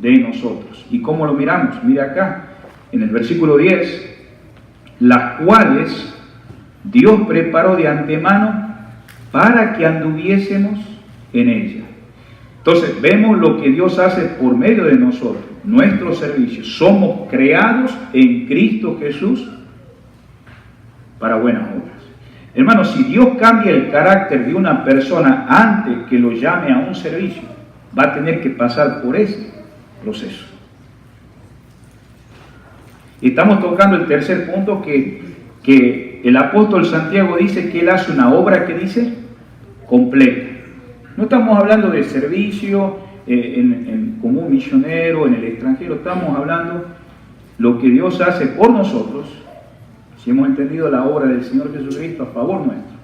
de nosotros. ¿Y cómo lo miramos? Mira acá, en el versículo 10, las cuales Dios preparó de antemano para que anduviésemos en ella. Entonces, vemos lo que Dios hace por medio de nosotros, nuestro servicio. Somos creados en Cristo Jesús para buenas obras. Hermanos, si Dios cambia el carácter de una persona antes que lo llame a un servicio, va a tener que pasar por ese proceso. Y estamos tocando el tercer punto que el apóstol Santiago dice que él hace una obra que dice completa. No estamos hablando de servicio como un misionero en el extranjero, estamos hablando lo que Dios hace por nosotros. Si hemos entendido la obra del Señor Jesucristo a favor nuestro,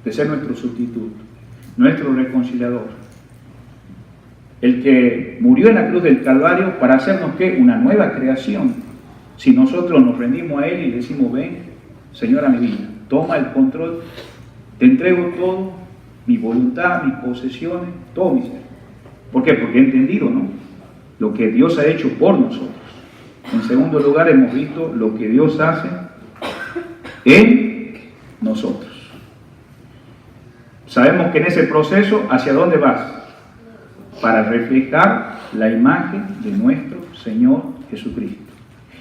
de ser nuestro sustituto, nuestro reconciliador, el que murió en la cruz del Calvario para hacernos ¿qué? Una nueva creación. Si nosotros nos rendimos a Él y decimos, ven, Señor, a mi vida, toma el control, te entrego todo, mi voluntad, mis posesiones, todo mi ser. ¿Por qué? Porque he entendido, ¿no?, lo que Dios ha hecho por nosotros. En segundo lugar, hemos visto lo que Dios hace en nosotros. Sabemos que en ese proceso, ¿hacia dónde vas? Para reflejar la imagen de nuestro Señor Jesucristo.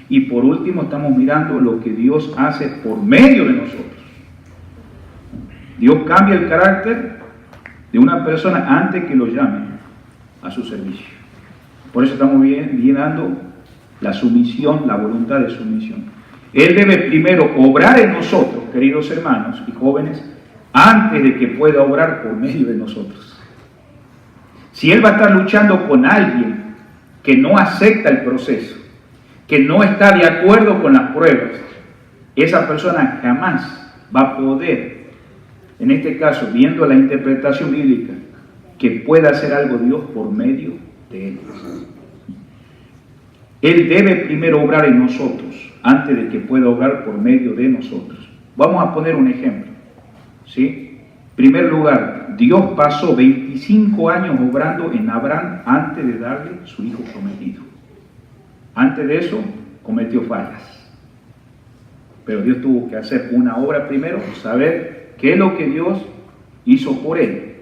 Y por último, estamos mirando lo que Dios hace por medio de nosotros. Dios cambia el carácter de una persona antes que lo llame a su servicio. Por eso estamos viendo la sumisión, la voluntad de sumisión. Él debe primero obrar en nosotros, queridos hermanos y jóvenes, antes de que pueda obrar por medio de nosotros. Si Él va a estar luchando con alguien que no acepta el proceso, que no está de acuerdo con las pruebas, esa persona jamás va a poder, en este caso, viendo la interpretación bíblica, que pueda hacer algo Dios por medio de Él. Él debe primero obrar en nosotros, antes de que pueda obrar por medio de nosotros. Vamos a poner un ejemplo, ¿sí? En primer lugar, Dios pasó 25 años obrando en Abraham antes de darle su hijo prometido. Antes de eso, cometió fallas. Pero Dios tuvo que hacer una obra primero, saber qué es lo que Dios hizo por él.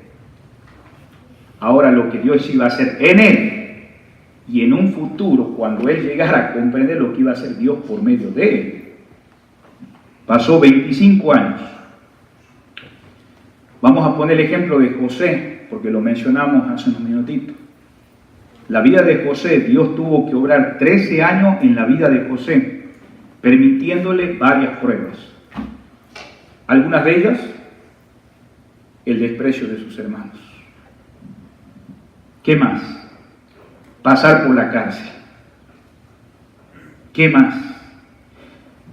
Ahora lo que Dios iba a hacer en él. Y en un futuro, cuando él llegara a comprender lo que iba a hacer Dios por medio de él. Pasó 25 años. Vamos a poner el ejemplo de José, porque lo mencionamos hace unos minutitos. La vida de José, Dios tuvo que obrar 13 años en la vida de José, permitiéndole varias pruebas. Algunas de ellas, el desprecio de sus hermanos. ¿Qué más? Pasar por la cárcel. ¿Qué más?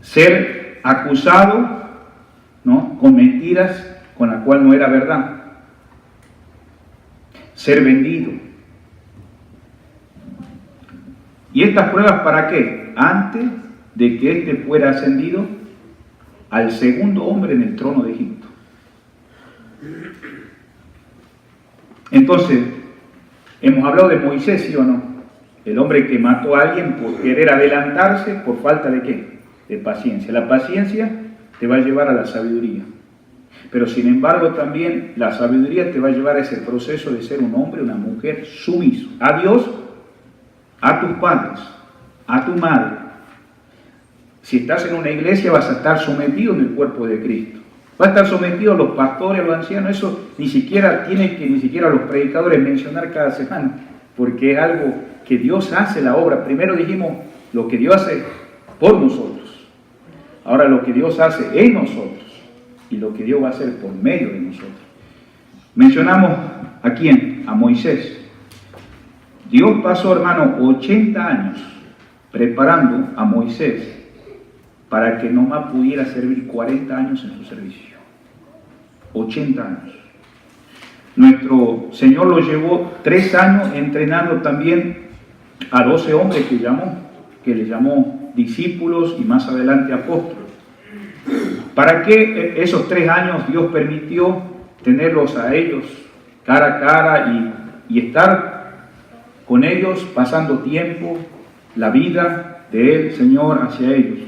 Ser acusado, ¿no?, con mentiras con la cual no era verdad. Ser vendido. ¿Y estas pruebas para qué? Antes de que éste fuera ascendido al segundo hombre en el trono de Egipto. Entonces, hemos hablado de Moisés, ¿sí o no? El hombre que mató a alguien por querer adelantarse, por falta de ¿qué? De paciencia. La paciencia te va a llevar a la sabiduría. Pero sin embargo también la sabiduría te va a llevar a ese proceso de ser un hombre, una mujer sumiso a Dios, a tus padres, a tu madre. Si estás en una iglesia vas a estar sometido en el cuerpo de Cristo. Va a estar sometido a los pastores, a los ancianos. Eso ni siquiera los predicadores mencionar cada semana, porque es algo que Dios hace la obra. Primero dijimos lo que Dios hace por nosotros. Ahora lo que Dios hace en nosotros y lo que Dios va a hacer por medio de nosotros. Mencionamos a quién, a Moisés. Dios pasó, hermano, 80 años preparando a Moisés para que nomás pudiera servir 40 años en su servicio. 80 años. Nuestro Señor lo llevó 3 años entrenando también a 12 hombres que le llamó discípulos y más adelante apóstoles. ¿Para qué esos 3 años Dios permitió tenerlos a ellos cara a cara y estar con ellos pasando tiempo, la vida del Señor hacia ellos?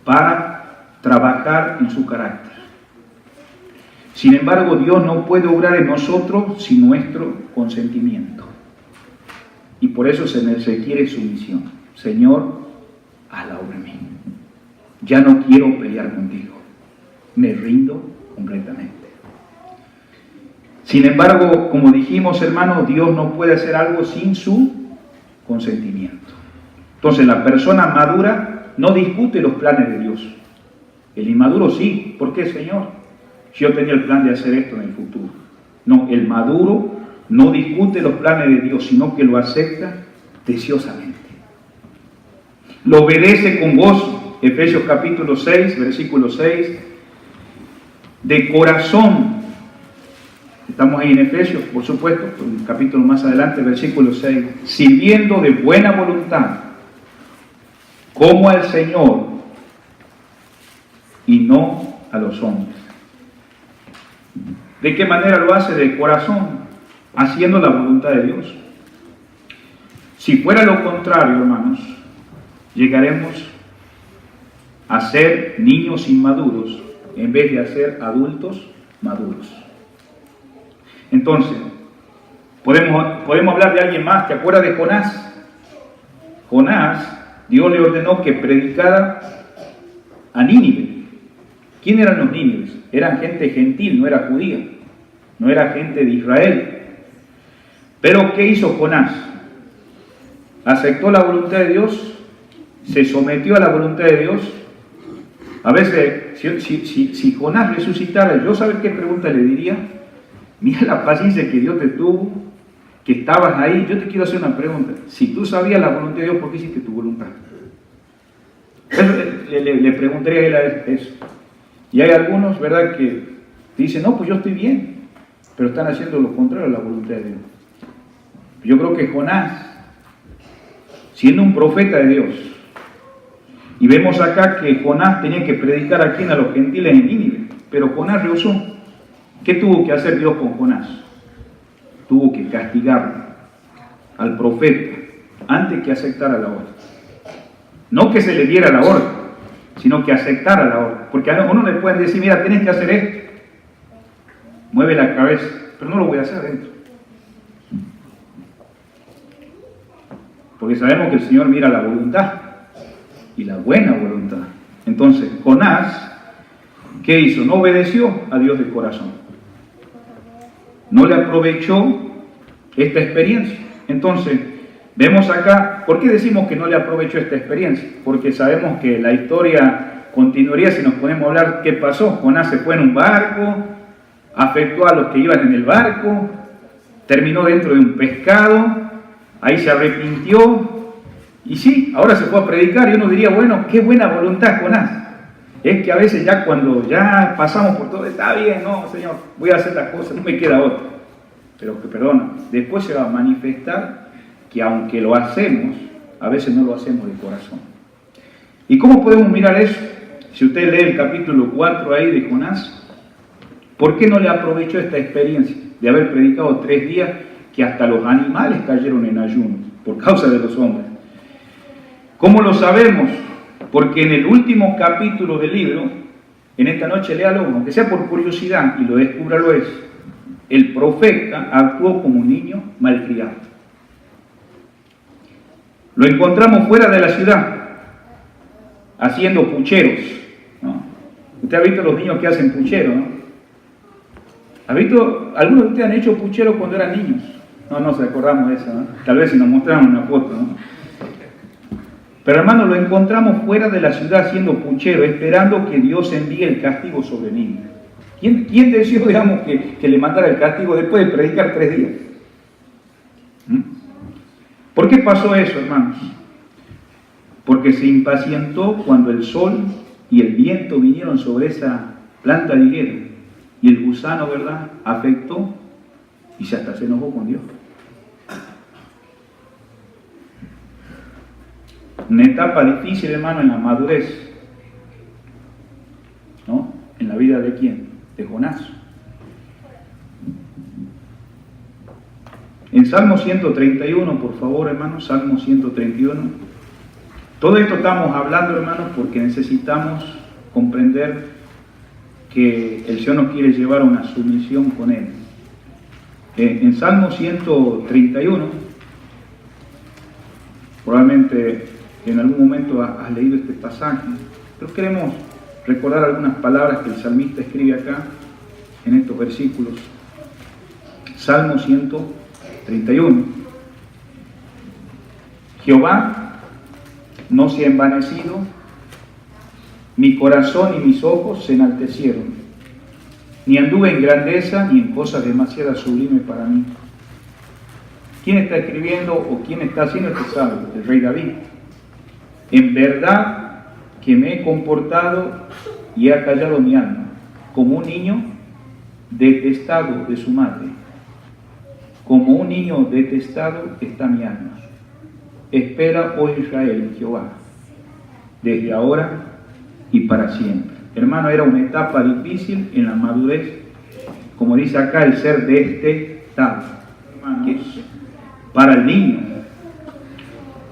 Para trabajar en su carácter. Sin embargo, Dios no puede obrar en nosotros sin nuestro consentimiento. Y por eso se nos requiere sumisión. Señor, haz la obra en mí. Ya no quiero pelear contigo. Me rindo completamente. Sin embargo, como dijimos, hermanos, Dios no puede hacer algo sin su consentimiento. Entonces, la persona madura no discute los planes de Dios. El inmaduro sí. ¿Por qué, Señor? Si yo tenía el plan de hacer esto en el futuro. No, el maduro no discute los planes de Dios, sino que lo acepta deseosamente. Lo obedece con gozo. Efesios capítulo 6, versículo 6. De corazón. Estamos ahí en Efesios, por supuesto, un capítulo más adelante, versículo 6. Sirviendo de buena voluntad, como al Señor y no a los hombres. ¿De qué manera lo hace? De corazón, haciendo la voluntad de Dios. Si fuera lo contrario, hermanos, llegaremos a ser niños inmaduros en vez de a ser adultos maduros. Entonces, podemos hablar de alguien más. ¿Te acuerdas de Jonás? Jonás, Dios le ordenó que predicara a Nínive. ¿Quién eran los nínives? Eran gente gentil, no era judía, no era gente de Israel. Pero ¿qué hizo Jonás? Aceptó la voluntad de Dios, se sometió a la voluntad de Dios. A veces, si Jonás resucitara, yo ¿sabes qué pregunta le diría? Mira la paciencia que Dios te tuvo, que estabas ahí. Yo te quiero hacer una pregunta. Si tú sabías la voluntad de Dios, ¿por qué hiciste tu voluntad? Le preguntaría a él eso. Y hay algunos, ¿verdad?, que dicen, no, pues yo estoy bien, pero están haciendo lo contrario a la voluntad de Dios. Yo creo que Jonás, siendo un profeta de Dios, y vemos acá que Jonás tenía que predicar a quién, a los gentiles en Nínive, pero Jonás rehusó. ¿Qué tuvo que hacer Dios con Jonás? Tuvo que castigarlo al profeta antes que aceptara la orden. No que se le diera la orden, sino que aceptara la orden. Porque a uno le pueden decir, mira, tienes que hacer esto. Mueve la cabeza, pero no lo voy a hacer adentro. Porque sabemos que el Señor mira la voluntad y la buena voluntad. Entonces, Jonás, ¿qué hizo? No obedeció a Dios de corazón. No le aprovechó esta experiencia. Entonces, vemos acá, ¿por qué decimos que no le aprovechó esta experiencia? Porque sabemos que la historia continuaría si nos ponemos a hablar qué pasó. Jonás se fue en un barco, afectó a los que iban en el barco, terminó dentro de un pescado, ahí se arrepintió, y sí, ahora se fue a predicar, y uno diría, bueno, qué buena voluntad, Jonás. Es que a veces ya cuando ya pasamos por todo, está bien, no, Señor, voy a hacer las cosas, no me queda otra. Pero que perdona, después se va a manifestar que aunque lo hacemos, a veces no lo hacemos de corazón. ¿Y cómo podemos mirar eso? Si usted lee el capítulo 4 ahí de Jonás, ¿por qué no le aprovechó esta experiencia de haber predicado 3 días que hasta los animales cayeron en ayuno por causa de los hombres? ¿Cómo lo sabemos? Porque en el último capítulo del libro, en esta noche léalo, aunque sea por curiosidad y lo descúbralo, es el profeta actuó como un niño malcriado. Lo encontramos fuera de la ciudad, haciendo pucheros, ¿no? Usted ha visto los niños que hacen pucheros, ¿no? ¿Ha visto? Algunos de ustedes han hecho pucheros cuando eran niños. No nos acordamos de eso, ¿no? Tal vez si nos mostraran una foto, ¿no? Pero hermano, lo encontramos fuera de la ciudad haciendo puchero, esperando que Dios envíe el castigo sobre Nínive. ¿Quién decidió, digamos, que le mandara el castigo después de predicar 3 días? ¿Por qué pasó eso, hermanos? Porque se impacientó cuando el sol y el viento vinieron sobre esa planta de higuera, y el gusano, ¿verdad?, afectó y hasta se enojó con Dios. Una etapa difícil, hermano, en la madurez, ¿no? ¿En la vida de quién? De Jonás. En Salmo 131, por favor, hermano, Salmo 131. Todo esto estamos hablando, hermanos, porque necesitamos comprender que el Señor nos quiere llevar a una sumisión con Él. En Salmo 131, probablemente en algún momento has leído este pasaje, pero queremos recordar algunas palabras que el salmista escribe acá, en estos versículos. Salmo 131. Jehová no se ha envanecido, mi corazón y mis ojos se enaltecieron, ni anduve en grandeza ni en cosas demasiado sublimes para mí. ¿Quién está escribiendo o quién está haciendo este salmo? El rey David. En verdad que me he comportado y he acallado mi alma, como un niño detestado de su madre. Como un niño detestado está mi alma. Espera, oh Israel, Jehová, desde ahora y para siempre. Hermano, era una etapa difícil en la madurez como dice acá, el ser destetado, hermanos, para el niño.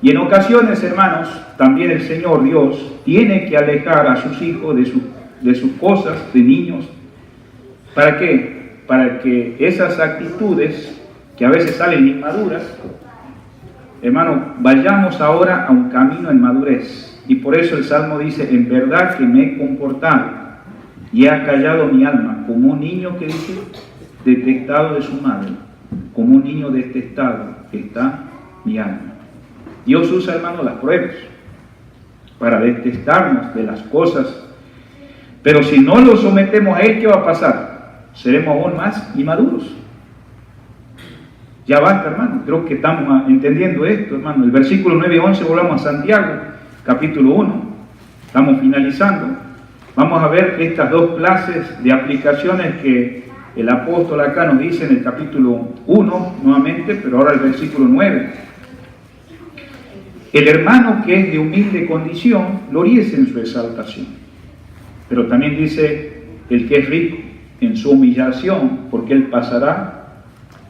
Y en ocasiones, hermanos, también el Señor Dios tiene que alejar a sus hijos de sus cosas, de niños. ¿Para qué? Para que esas actitudes que a veces salen inmaduras, hermano, vayamos ahora a un camino en madurez. Y por eso el Salmo dice, en verdad que me he comportado y he acallado mi alma, como un niño que dice, detestado de su madre, como un niño detestado está mi alma. Dios usa, hermano, las pruebas para detestarnos de las cosas, pero si no lo sometemos a Él, ¿qué va a pasar? Seremos aún más inmaduros. Ya basta, hermano, creo que estamos entendiendo esto, hermano. El versículo 9 y 11, volvamos a Santiago, capítulo 1. Estamos finalizando. Vamos a ver estas dos clases de aplicaciones que el apóstol acá nos dice en el capítulo 1, nuevamente, pero ahora el versículo 9. El hermano que es de humilde condición, gloríese en su exaltación. Pero también dice, el que es rico en su humillación, porque él pasará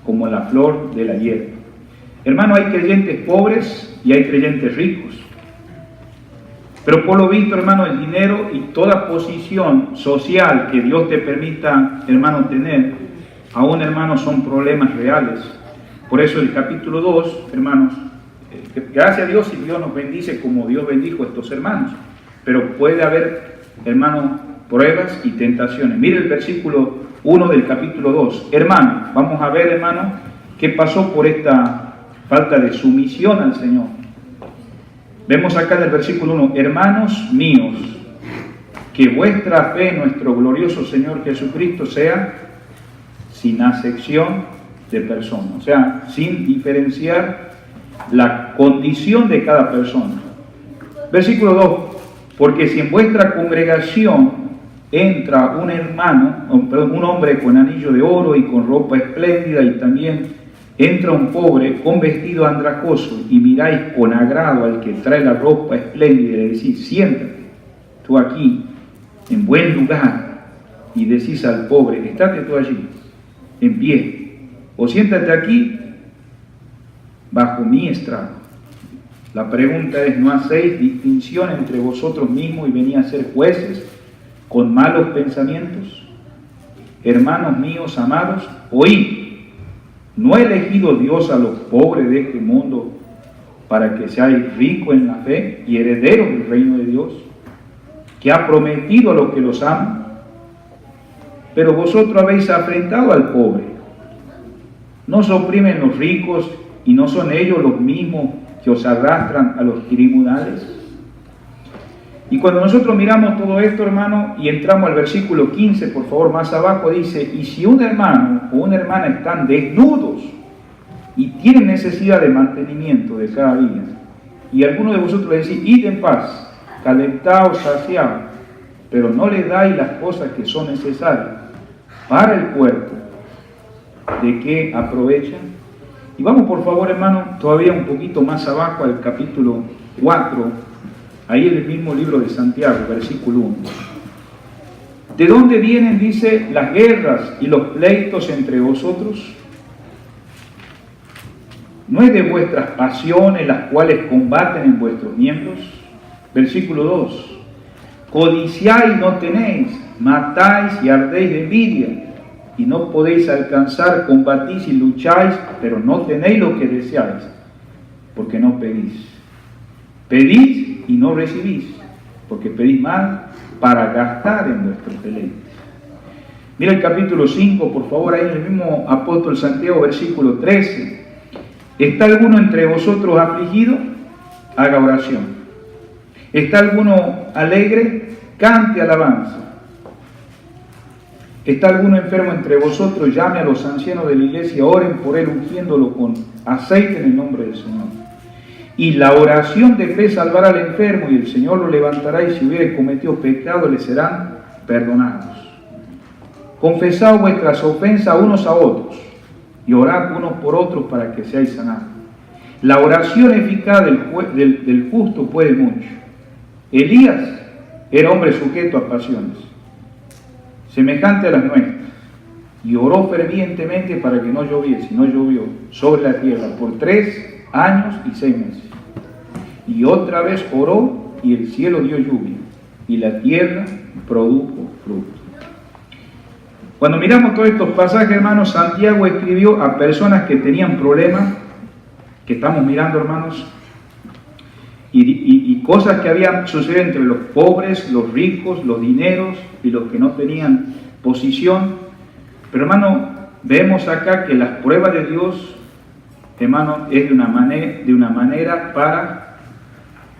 como la flor de la hierba. Hermano, hay creyentes pobres y hay creyentes ricos. Pero por lo visto, hermano, el dinero y toda posición social que Dios te permita, hermano, tener, aún, hermano, son problemas reales. Por eso el capítulo 2, hermanos, gracias a Dios y Dios nos bendice como Dios bendijo a estos hermanos. Pero puede haber, hermano, pruebas y tentaciones. Mire el versículo 1 del capítulo 2. Hermano, vamos a ver, hermano, qué pasó por esta falta de sumisión al Señor. Vemos acá en el versículo 1, hermanos míos, que vuestra fe en nuestro glorioso Señor Jesucristo sea sin acepción de persona, o sea, sin diferenciar la condición de cada persona. Versículo 2, porque si en vuestra congregación entra un hermano, un hombre con anillo de oro y con ropa espléndida, y también entra un pobre con vestido andrajoso, y miráis con agrado al que trae la ropa espléndida y le decís, siéntate tú aquí en buen lugar, y decís al pobre, estate tú allí en pie, o siéntate aquí bajo mi estrado. La pregunta es, ¿no hacéis distinción entre vosotros mismos y venís a ser jueces con malos pensamientos? Hermanos míos amados, oíd, ¿no ha elegido Dios a los pobres de este mundo para que seáis ricos en la fe y herederos del reino de Dios, que ha prometido a los que los aman? Pero vosotros habéis afrentado al pobre. ¿No os oprimen los ricos y no son ellos los mismos que os arrastran a los tribunales? Y cuando nosotros miramos todo esto, hermano, y entramos al versículo 15, por favor, más abajo, dice, y si un hermano o una hermana están desnudos y tienen necesidad de mantenimiento de cada día, y alguno de vosotros le decís, id en paz, calentaos, saciaos, pero no les dais las cosas que son necesarias para el cuerpo, ¿de qué aprovechan? Y vamos, por favor, hermano, todavía un poquito más abajo al capítulo 4, ahí en el mismo libro de Santiago, versículo 1. ¿De dónde vienen, dice, las guerras y los pleitos entre vosotros? ¿No es de vuestras pasiones las cuales combaten en vuestros miembros? Versículo 2. Codiciáis y no tenéis, matáis y ardéis de envidia, y no podéis alcanzar, combatís y lucháis, pero no tenéis lo que deseáis, porque no pedís. Pedís y no recibís, porque pedís mal para gastar en vuestros deleites. Mira el capítulo 5, por favor, ahí en el mismo apóstol Santiago, versículo 13. ¿Está alguno entre vosotros afligido? Haga oración. ¿Está alguno alegre? Cante alabanza. ¿Está alguno enfermo entre vosotros? Llame a los ancianos de la iglesia, oren por él, ungiéndolo con aceite en el nombre del Señor. Y la oración de fe salvará al enfermo, y el Señor lo levantará, y si hubiere cometido pecado, le serán perdonados. Confesad vuestras ofensas unos a otros, y orad unos por otros para que seáis sanados. La oración eficaz del justo puede mucho. Elías era hombre sujeto a pasiones, semejante a las nuestras, y oró fervientemente para que no lloviese, y no llovió sobre la tierra por 3 años y 6 meses. Y otra vez oró, y el cielo dio lluvia, y la tierra produjo fruto. Cuando miramos todos estos pasajes, hermanos, Santiago escribió a personas que tenían problemas, que estamos mirando, hermanos, y cosas que habían sucedido entre los pobres, los ricos, los dineros y los que no tenían posición. Pero, hermano, vemos acá que las pruebas de Dios, hermano, es de una manera para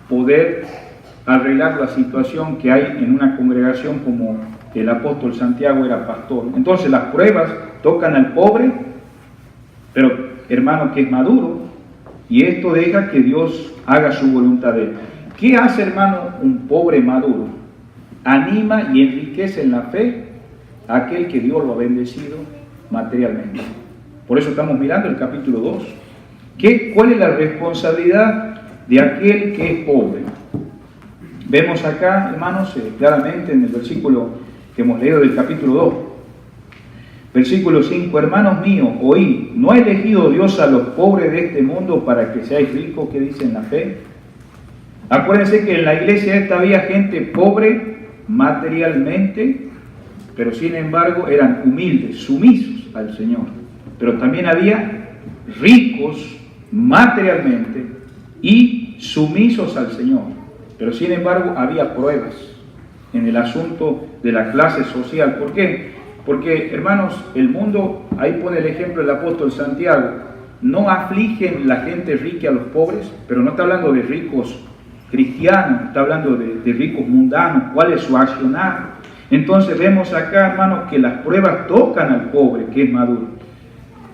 poder arreglar la situación que hay en una congregación como el apóstol Santiago era pastor. Entonces las pruebas tocan al pobre, pero hermano que es maduro, y esto deja que Dios haga su voluntad de él. ¿Qué hace, hermano, un pobre maduro? Anima y enriquece en la fe a aquel que Dios lo ha bendecido materialmente. Por eso estamos mirando el capítulo 2. ¿Cuál es la responsabilidad de aquel que es pobre? Vemos acá, hermanos, claramente en el versículo que hemos leído del capítulo 2. Versículo 5, hermanos míos, oíd, ¿no ha elegido Dios a los pobres de este mundo para que seáis ricos? ¿Qué dice en la fe? Acuérdense que en la iglesia esta había gente pobre materialmente, pero sin embargo eran humildes, sumisos al Señor. Pero también había ricos materialmente y sumisos al Señor. Pero sin embargo había pruebas en el asunto de la clase social. ¿Por qué? Porque, hermanos, el mundo, ahí pone el ejemplo el apóstol Santiago, no afligen la gente rica a los pobres, pero no está hablando de ricos cristianos, está hablando de ricos mundanos, cuál es su accionar. Entonces vemos acá, hermanos, que las pruebas tocan al pobre, que es maduro.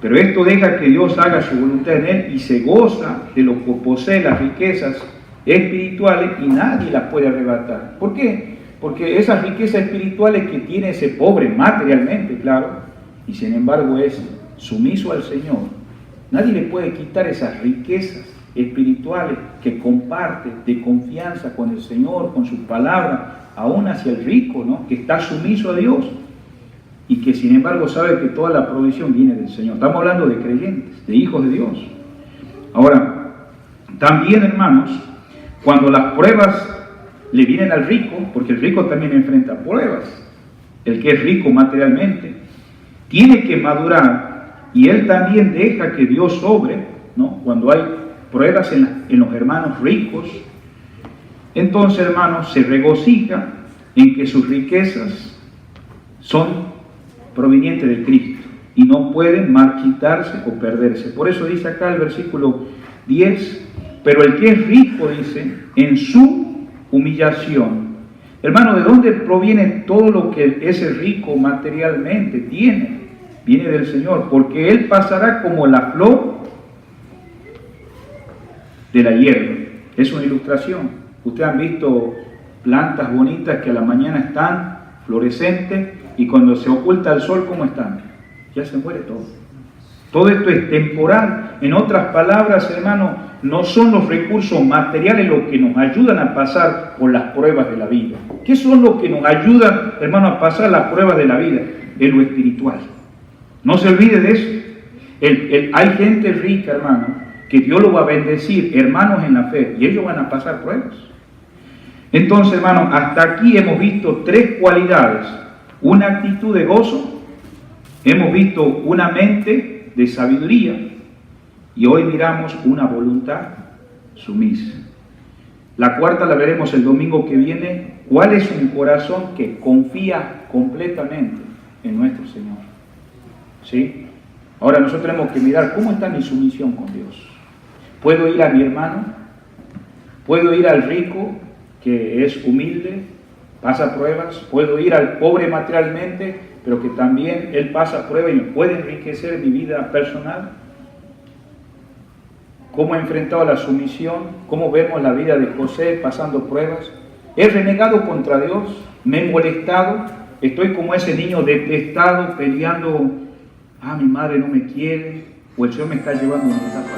Pero esto deja que Dios haga su voluntad en él y se goza de lo que posee las riquezas espirituales y nadie las puede arrebatar. ¿Por qué? Porque esas riquezas espirituales que tiene ese pobre materialmente, claro, y sin embargo es sumiso al Señor, nadie le puede quitar esas riquezas espirituales que comparte de confianza con el Señor, con su palabra, aún hacia el rico, ¿no? Que está sumiso a Dios y que sin embargo sabe que toda la provisión viene del Señor. Estamos hablando de creyentes, de hijos de Dios. Ahora, también, hermanos, cuando las pruebas le vienen al rico, porque el rico también enfrenta pruebas, el que es rico materialmente, tiene que madurar y él también deja que Dios obre, ¿no? Cuando hay pruebas en los hermanos ricos, entonces, hermanos, se regocija en que sus riquezas son provenientes de Cristo y no pueden marchitarse o perderse. Por eso dice acá el versículo 10, pero el que es rico, dice, en su humillación. Hermano, ¿de dónde proviene todo lo que ese rico materialmente tiene? Viene del Señor, porque Él pasará como la flor de la hierba. Es una ilustración. Ustedes han visto plantas bonitas que a la mañana están florescentes y cuando se oculta el sol, ¿cómo están? Ya se muere todo. Todo esto es temporal. En otras palabras, hermano, no son los recursos materiales los que nos ayudan a pasar por las pruebas de la vida. ¿Qué son los que nos ayudan, hermano, a pasar las pruebas de la vida? Es lo espiritual. No se olvide de eso. Hay gente rica, hermano, que Dios lo va a bendecir, hermanos en la fe, y ellos van a pasar pruebas. Entonces, hermano, hasta aquí hemos visto 3 cualidades. Una actitud de gozo, hemos visto una mente de sabiduría, y hoy miramos una voluntad sumisa. La cuarta la veremos el domingo que viene. ¿Cuál es un corazón que confía completamente en nuestro Señor? ¿Sí? Ahora nosotros tenemos que mirar cómo está mi sumisión con Dios. ¿Puedo ir a mi hermano? ¿Puedo ir al rico que es humilde, pasa pruebas? ¿Puedo ir al pobre materialmente, pero que también él pasa pruebas y me puede enriquecer mi vida personal? ¿Cómo he enfrentado la sumisión? ¿Cómo vemos la vida de José pasando pruebas? ¿He renegado contra Dios? ¿Me he molestado? ¿Estoy como ese niño detestado peleando? Mi madre no me quiere, o el Señor me está llevando a una etapa?